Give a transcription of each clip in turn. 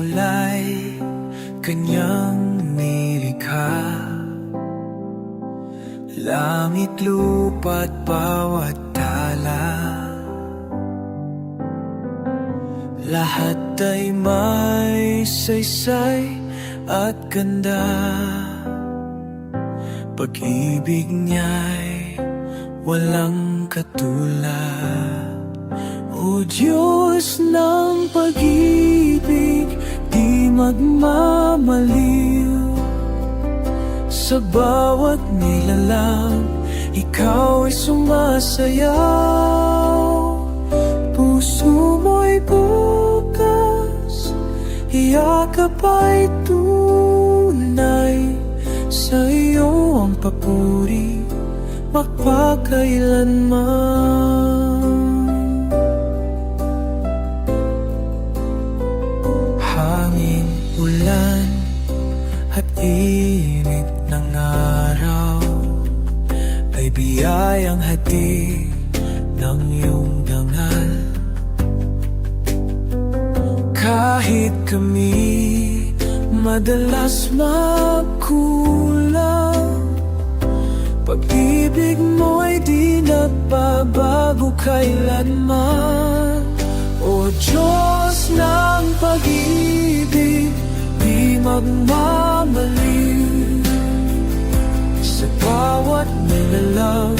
kulay kanyang nilikha, langit, lupa't bawat tala, lahat ay may saysay at ganda. Pag-ibig niya'y walang katulad. O Diyos ng pag-ibig, di magmamaliw. Sa bawat nilalang, ikaw ay sumasayaw. Puso mo'y bukas, yakap ay tunay. Sa iyo ang papuri, magpakailanman. Hangin, ulan at init ng araw ay biyayang hatid ng iyong dangal. Kahit kami madalas magkulang, pag-ibig mo'y di nagbabago kailanman. O Diyos ng pag-ibig, di magmamaliw. Sa bawat nilalang,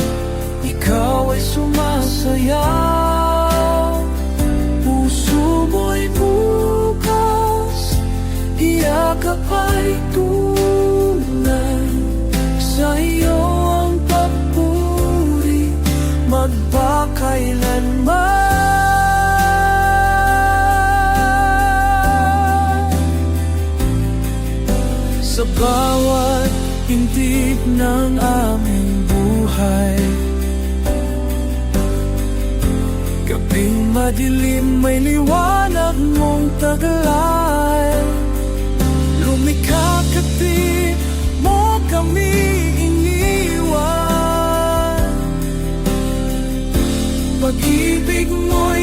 ikaw ay sumasayaw. Puso mo'y bukas, yakap ay tunay. Sa iyo ang papuri, magpakailanman. Sa bawat pintig ng aming buhay, gabing madilim may liwanag mong taglay. Lumikha ka, di mo kami iniwan. Pag-ibig mo'y